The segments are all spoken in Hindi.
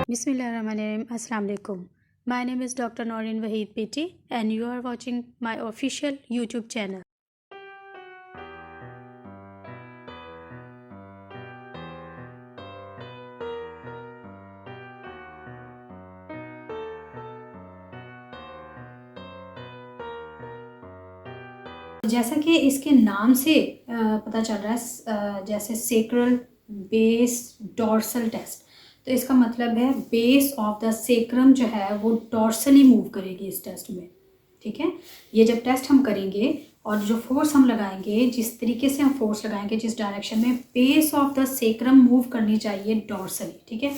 Bismillahirrahmanirrahim. Assalamu alaikum. My name is Dr. Noreen Waheed PT and you are watching my official YouTube channel. जैसा कि इसके नाम से पता चल रहा है, जैसे सेक्रल बेस डॉर्सल टेस्ट, तो इसका मतलब है बेस ऑफ द सेक्रम जो है वो डॉर्सली मूव करेगी इस टेस्ट में। ठीक है, ये जब टेस्ट हम करेंगे और जो फोर्स हम लगाएंगे, जिस तरीके से हम फोर्स लगाएंगे जिस डायरेक्शन में, base of the sacrum move करनी चाहिए डॉर्सली। ठीक है,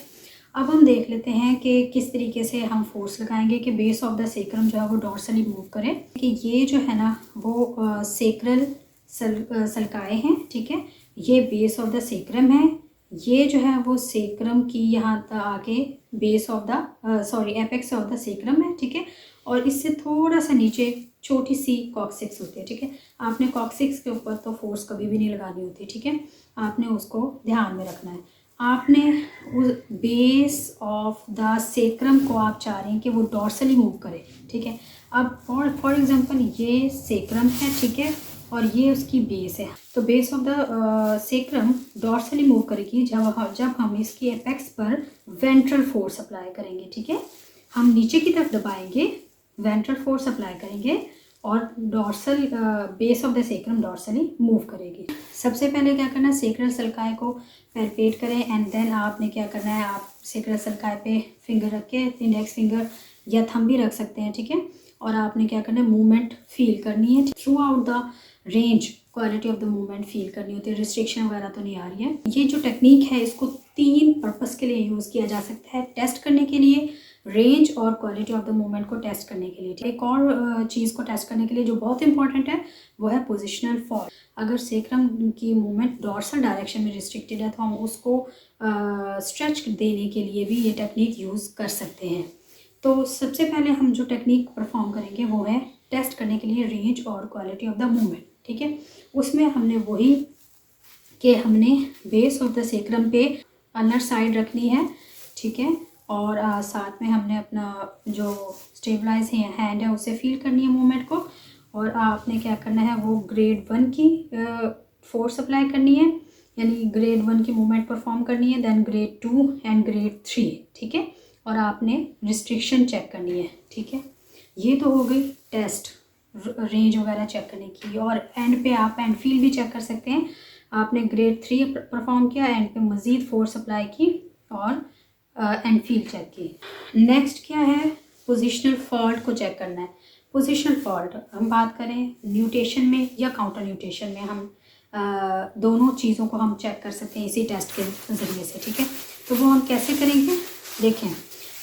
अब हम देख लेते हैं कि किस तरीके से हम फोर्स लगाएंगे कि बेस ऑफ द सेक्रम जो है वो डॉर्सली मूव करे। कि ये जो है ना वो सेक्रल सल्काए हैं। ठीक है, ये बेस ऑफ द सेक्रम है, ये जो है वो सेक्रम की यहाँ तक आके base of the apex of the sacrum है। ठीक है, और इससे थोड़ा सा नीचे छोटी सी कॉक्सिक्स होती है। ठीक है, आपने कॉक्सिक्स के ऊपर तो फोर्स कभी भी नहीं लगानी होती। ठीक है, आपने उसको ध्यान में रखना है। आपने उस बेस ऑफ द सेक्रम को आप चाह रहे हैं कि वो डॉर्सली मूव करे। ठीक है, अब फॉर एग्जांपल ये सेक्रम है, ठीक है, और ये उसकी बेस है। तो base of the sacrum dorsally move करेगी जब हम इसकी एपेक्स पर वेंट्रल फोर्स अप्लाई करेंगे। ठीक है, हम नीचे की तरफ दबाएंगे, वेंट्रल फोर्स अप्लाई करेंगे और dorsal base of the sacrum dorsally move करेगी। सबसे पहले क्या करना है, सेक्रल सल्काए को पैरपेट करें एंड देन आपने क्या करना है, आप सेक्रल सल्काए पे फिंगर रख के, इंडेक्स फिंगर या थंब भी रख सकते हैं। ठीक है, और आपने क्या करना है, मूवमेंट फील करनी है through out the range. Quality of the movement feel करनी होती है, रिस्ट्रिक्शन वगैरह तो नहीं आ रही है। ये जो टेक्निक है इसको 3 पर्पस के लिए यूज़ किया जा सकता है, टेस्ट करने के लिए, रेंज और क्वालिटी ऑफ द मूवमेंट को टेस्ट करने के लिए। एक और चीज़ को टेस्ट करने के लिए जो बहुत इंपॉर्टेंट है वो है पोजिशनल फॉल्ट। अगर सेक्रम की मूवमेंट डॉर्सल डायरेक्शन में रिस्ट्रिक्टेड है तो हम उसको स्ट्रेच देने के लिए भी ये टेक्निक यूज़ कर सकते हैं। तो सबसे पहले हम जो टेक्निक परफॉर्म करेंगे वो है टेस्ट करने के लिए रेंज और क्वालिटी ऑफ द मूवमेंट। ठीक है, उसमें हमने वही कि हमने बेस ऑफ द सेक्रम पे अनर साइड रखनी है। ठीक है, और साथ में हमने अपना जो स्टेबलाइज हैंड है उससे फील करनी है मूवमेंट को, और आपने क्या करना है वो ग्रेड 1 की फोर्स अप्लाई करनी है, यानी ग्रेड 1 की मूवमेंट परफॉर्म करनी है, देन ग्रेड 2 एंड ग्रेड 3। ठीक है, और आपने रिस्ट्रिक्शन चेक करनी है। ठीक है, ये तो हो गई टेस्ट रेंज वगैरह चेक करने की, और एंड पे आप एंड फील भी चेक कर सकते हैं। आपने ग्रेड 3 परफॉर्म किया, एंड पे मज़ीद फोर्स अप्लाई की और एंड फील चेक की। नेक्स्ट क्या है, पोजिशनल फॉल्ट को चेक करना है। पोजिशनल फॉल्ट हम बात करें न्यूटेशन में या काउंटर न्यूटेशन में, हम दोनों चीज़ों को हम चेक कर सकते हैं इसी टेस्ट के ज़रिए से। ठीक है, तो वो हम कैसे करेंगे, देखें।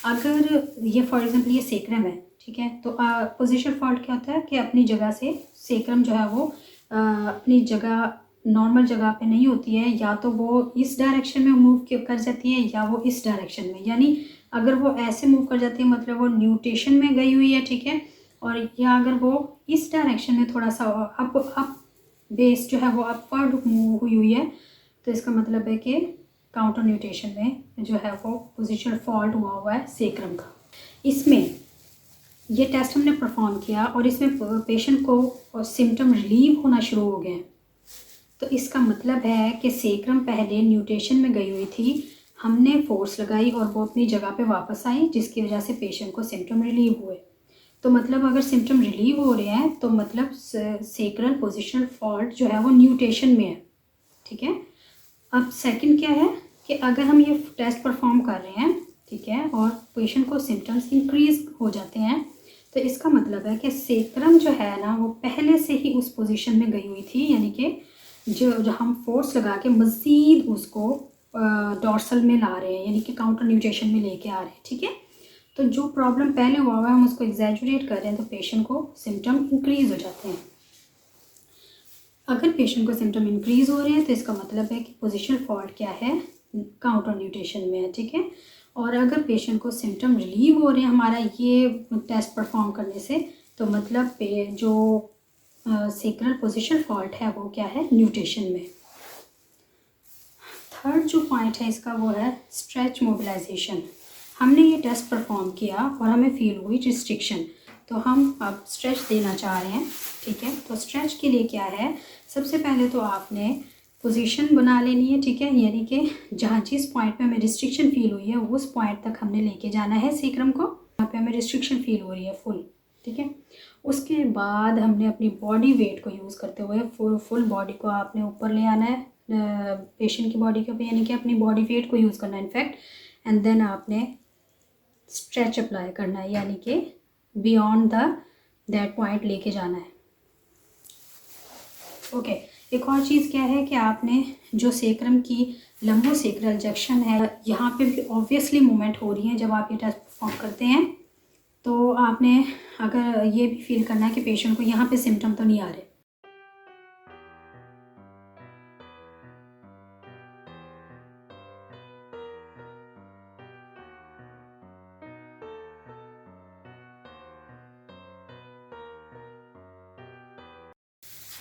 अगर ये फॉर एग्जांपल ये सेक्रम है, ठीक है, तो पोजिशनल फॉल्ट क्या होता है कि अपनी जगह से सेक्रम जो है वो अपनी जगह नॉर्मल जगह पे नहीं होती है, या तो वो इस डायरेक्शन में मूव कर जाती है या वो इस डायरेक्शन में। यानी अगर वो ऐसे मूव कर जाती है मतलब वो न्यूटेशन में गई हुई है। ठीक है, और या अगर वो इस डायरेक्शन में थोड़ा सा अप बेस जो है वो अपवर्ड मूव हुई है, तो इसका मतलब है कि काउंटर न्यूटेशन में जो है वो पोजिशनल फॉल्ट हुआ है सेक्रम का। इसमें ये टेस्ट हमने परफॉर्म किया और इसमें पेशेंट को सिम्टम रिलीव होना शुरू हो गए, तो इसका मतलब है कि सेक्रम पहले न्यूटेशन में गई हुई थी, हमने फोर्स लगाई और वो अपनी जगह पे वापस आई, जिसकी वजह से पेशेंट को सिम्टम रिलीव हुए। तो मतलब अगर सिम्टम रिलीव हो रहे हैं तो मतलब सेक्रल पोजिशनल फॉल्ट जो है वो न्यूटेशन में है। ठीक है, अब सेकंड क्या है कि अगर हम ये टेस्ट परफॉर्म कर रहे हैं, ठीक है, और पेशेंट को सिम्टम्स इंक्रीज हो जाते हैं, तो इसका मतलब है कि सेक्रम जो है ना वो पहले से ही उस पोजीशन में गई हुई थी, यानी कि जो हम फोर्स लगा के मज़ीद उसको डॉर्सल में ला रहे हैं, यानी कि काउंटर न्यूटेशन में लेके आ रहे हैं। ठीक है, तो जो प्रॉब्लम पहले हुआ है हम उसको एग्जैजुरेट कर रहे हैं, तो पेशेंट को सिम्टम इंक्रीज़ हो जाते हैं। अगर पेशेंट को सिम्टम इंक्रीज़ हो रहे हैं तो इसका मतलब है कि पोजिशनल फॉल्ट क्या है, काउंटर न्यूटेशन में है। ठीक है, और अगर पेशेंट को सिम्टम रिलीव हो रहे हैं हमारा ये टेस्ट परफॉर्म करने से, तो मतलब जो सेक्रल पोजिशनल फॉल्ट है वो क्या है, न्यूटेशन में। थर्ड जो पॉइंट है इसका वो है स्ट्रेच मोबिलाइजेशन। हमने ये टेस्ट परफॉर्म किया और हमें फील हुई रिस्ट्रिक्शन, तो हम अब स्ट्रेच देना चाह रहे हैं, ठीक है। तो स्ट्रेच के लिए क्या है, सबसे पहले तो आपने पोजीशन बना लेनी है, ठीक है, यानी कि जहाँ जिस पॉइंट पे हमें रिस्ट्रिक्शन फील हुई है उस पॉइंट तक हमने लेके जाना है सेक्रम को, यहाँ पे हमें रिस्ट्रिक्शन फील हो रही है फुल, ठीक है। उसके बाद हमने अपनी बॉडी वेट को यूज़ करते हुए फुल बॉडी को आपने ऊपर ले आना है पेशेंट की बॉडी के ऊपर, यानी कि अपनी बॉडी वेट को यूज़ करना है इनफैक्ट, एंड देन आपने स्ट्रेच अप्लाई करना है, यानी कि बियॉन्ड दैट पॉइंट लेके जाना है। ओके एक और चीज़ क्या है कि आपने जो सेक्रम की लंबोसेक्रल जंक्शन है, यहाँ पे भी ऑब्वियसली मूवमेंट हो रही है जब आप ये टेस्ट परफॉर्म करते हैं, तो आपने अगर ये भी फील करना है कि पेशेंट को यहाँ पे सिम्टम तो नहीं आ रहे।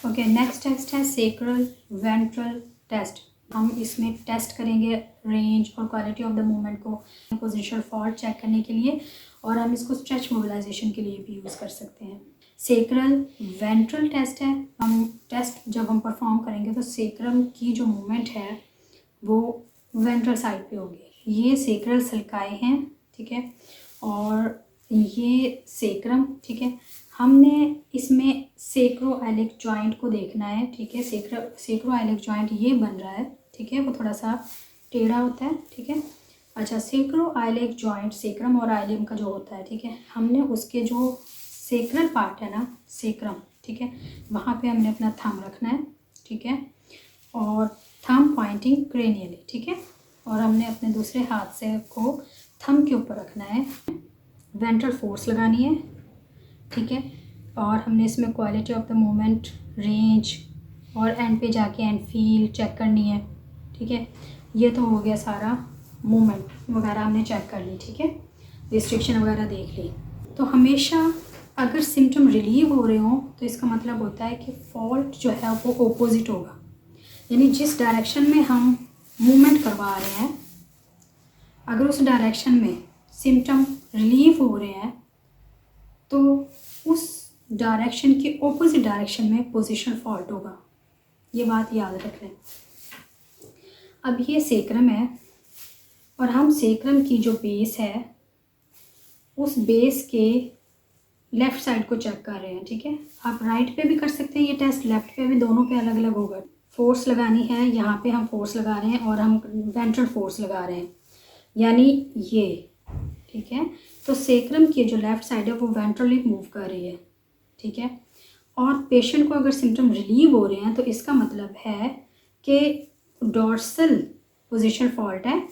ओके नेक्स्ट टेस्ट है सेक्रल वेंट्रल टेस्ट। हम इसमें टेस्ट करेंगे रेंज और क्वालिटी ऑफ द मूवमेंट को पोजिशनल फॉल्ट चेक करने के लिए, और हम इसको स्ट्रेच मोबिलाइजेशन के लिए भी यूज़ कर सकते हैं। सेक्रल वेंट्रल टेस्ट है, हम टेस्ट जब हम परफॉर्म करेंगे तो सेक्रम की जो मूवमेंट है वो वेंट्रल साइड पे होगी। ये सेक्रल सल्काए हैं, ठीक है, और ये सेक्रम, ठीक है। हमने इसमें सेक्रोइलिक जॉइंट को देखना है, ठीक है। सेक्रोइलिक जॉइंट ये बन रहा है, ठीक है, वो थोड़ा सा टेढ़ा होता है, ठीक है। अच्छा सेक्रोइलिक जॉइंट सेक्रम और आइलियम का जो होता है, ठीक है, हमने उसके जो सेक्रल पार्ट है ना सेक्रम, ठीक है, वहाँ पे हमने अपना थंब रखना है, ठीक है, और थंब पॉइंटिंग क्रेनियली, ठीक है, और हमने अपने दूसरे हाथ से को थंब के ऊपर रखना है, वेंट्रल फोर्स लगानी है, ठीक है, और हमने इसमें quality of the movement range और एंड पे जाके एंड फील चेक करनी है, ठीक है। ये तो हो गया सारा मूवमेंट वगैरह हमने चेक कर ली, ठीक है, रिस्ट्रिक्शन वगैरह देख ली। तो हमेशा अगर सिम्टम रिलीव हो रहे हों तो इसका मतलब होता है कि फॉल्ट जो है वो ओपोजिट होगा, यानी जिस डायरेक्शन में हम मूवमेंट करवा रहे हैं अगर उस डायरेक्शन में सिम्टम रिलीव हो रहे हैं तो उस डायरेक्शन के ऑपोजिट डायरेक्शन में पोजीशनल फॉल्ट होगा, ये बात याद रख लें। अब ये सेक्रम है और हम सेक्रम की जो बेस है उस बेस के लेफ़्ट साइड को चेक कर रहे हैं, ठीक है। आप राइट पे भी कर सकते हैं ये टेस्ट, लेफ़्ट पे भी, दोनों पे अलग अलग होगा। फोर्स लगानी है, यहाँ पे हम फोर्स लगा रहे हैं और हम वेंट्रल फोर्स लगा रहे हैं, यानी ये, ठीक है। तो सेक्रम की जो लेफ़्ट साइड है वो वेंट्रली मूव कर रही है, ठीक है, और पेशेंट को अगर सिम्टम रिलीव हो रहे हैं तो इसका मतलब है कि डॉर्सल पोजीशन फॉल्ट है।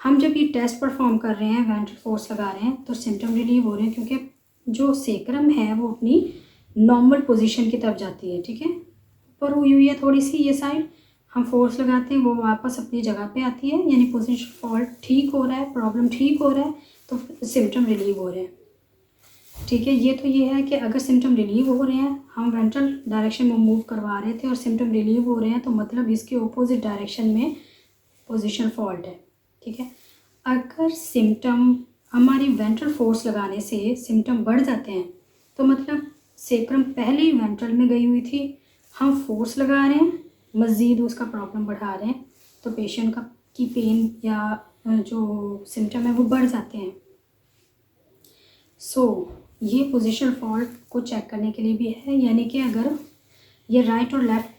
हम जब ये टेस्ट परफॉर्म कर रहे हैं वेंट्रल फोर्स लगा रहे हैं तो सिम्टम रिलीव हो रहे हैं, क्योंकि जो सेक्रम है वो अपनी नॉर्मल पोजीशन की तरफ जाती है, ठीक है, ऊपर हुई हुई है थोड़ी सी ये साइड, हम फोर्स लगाते हैं वो वापस अपनी जगह पे आती है, यानी पोजीशन फॉल्ट ठीक हो रहा है, प्रॉब्लम ठीक हो रहा है, तो सिम्टम रिलीव हो रहे हैं, ठीक है। ये तो ये है कि अगर सिम्टम रिलीव हो रहे हैं, हम वेंट्रल डायरेक्शन में मूव करवा रहे थे और सिम्टम रिलीव हो रहे हैं, तो मतलब इसके ऑपोजिट डायरेक्शन में पोजीशन फॉल्ट है, ठीक है। अगर सिम्टम हमारी वेंट्रल फोर्स लगाने से सिम्टम बढ़ जाते हैं तो मतलब सेक्रम पहले ही वेंट्रल में गई हुई थी, हम फोर्स लगा रहे हैं, मज़ीद उसका प्रॉब्लम बढ़ा रहे हैं, तो पेशेंट की पेन या जो सिम्टम है वो बढ़ जाते हैं। ये पोजीशनल फॉल्ट को चेक करने के लिए भी है, यानी कि अगर ये राइट और लेफ़्ट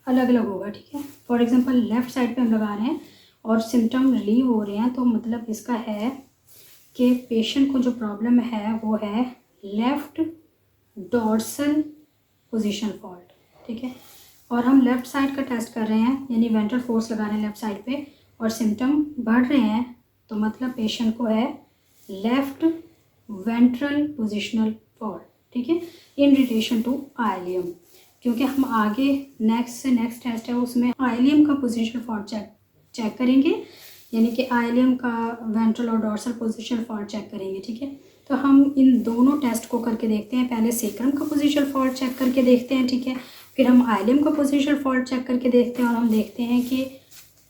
अलग अलग होगा, ठीक है। फॉर एग्जांपल लेफ़्ट साइड पे हम लगा रहे हैं और सिम्टम रिलीव हो रहे हैं, तो मतलब इसका है कि पेशेंट को जो प्रॉब्लम है वो है लेफ़्ट डॉर्सल पोजीशन फॉल्ट, ठीक है, और हम लेफ़्ट साइड का टेस्ट कर रहे हैं, यानी वेंट्रल फोर्स लगा रहे हैं लेफ़्ट साइड पे और सिम्टम बढ़ रहे हैं, तो मतलब पेशेंट को है लेफ़्ट वेंट्रल पोजिशनल फॉल्ट, ठीक है, इन रिलेशन टू आइलियम, क्योंकि हम आगे नेक्स्ट टेस्ट है उसमें आइलियम का पोजिशनल फॉल्ट चेक करेंगे, यानी कि आइलियम का वेंट्रल और डॉर्सल पोजिशनल फॉल्ट चेक करेंगे, ठीक है। तो हम इन दोनों टेस्ट को करके देखते हैं, पहले सेक्रम का पोजिशनल फॉल्ट चेक करके देखते हैं, ठीक है, फिर हम आइलियम का पोजिशनल फॉल्ट चेक करके देखते हैं और हम देखते हैं कि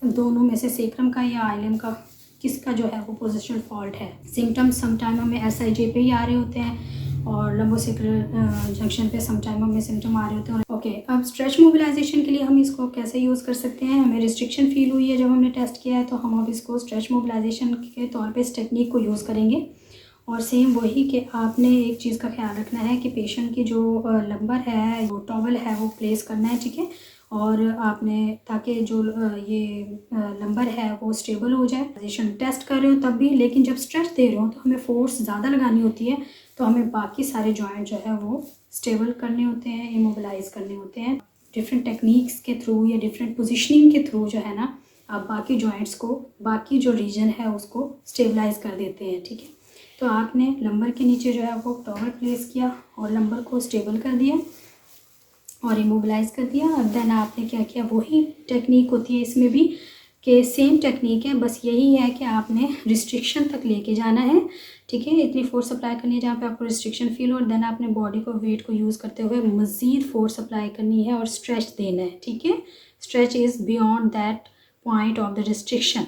दोनों में से सेक्रम का या आइलियम का किसका जो है वो पोजिशनल फॉल्ट है। सिम्टम्स समटाइम हमें SIJ पे ही आ रहे होते हैं और लंबोसेक्रल जंक्शन पे समटाइम हमें सिम्टम आ रहे होते हैं। ओके, अब स्ट्रेच मोबिलाइजेशन के लिए हम इसको कैसे यूज़ कर सकते हैं। हमें रिस्ट्रिक्शन फील हुई है जब हमने टेस्ट किया है, तो हम अब इसको स्ट्रेच मोबिलाइजेशन के तौर पे इस टेक्निक को यूज़ करेंगे। और सेम वही कि आपने एक चीज़ का ख्याल रखना है कि पेशेंट की जो लंबर है, वो टॉवल है, वो प्लेस करना है, ठीक है। और आपने ताकि जो ये लंबर है वो स्टेबल हो जाए। पोजीशन टेस्ट कर रहे हो तब भी, लेकिन जब स्ट्रेच दे रहे हो तो हमें फोर्स ज़्यादा लगानी होती है, तो हमें बाकी सारे जॉइंट जो है वो स्टेबल करने होते हैं, इमोबिलाइज करने होते हैं। डिफरेंट टेक्निक्स के थ्रू या डिफरेंट पोजीशनिंग के थ्रू जो है ना, आप बाकी जॉइंट्स को, बाकी जो रीजन है उसको स्टेबलाइज कर देते हैं, ठीक है। तो आपने लंबर के नीचे जो है वो टॉवल प्लेस किया और लंबर को स्टेबल कर दिया और इमोबिलाइज कर दिया। देन आपने क्या किया, वही टेक्निक होती है इसमें भी कि सेम टेक्निक है, बस यही है कि आपने रिस्ट्रिक्शन तक लेके जाना है, ठीक है। इतनी फोर्स अप्लाई करनी है जहाँ पे आपको रिस्ट्रिक्शन फील हो, और देन आपने बॉडी को, वेट को यूज़ करते हुए मज़ीद फोर्स अप्लाई करनी है और स्ट्रेच देना है, ठीक है। Stretch is beyond that point of the restriction.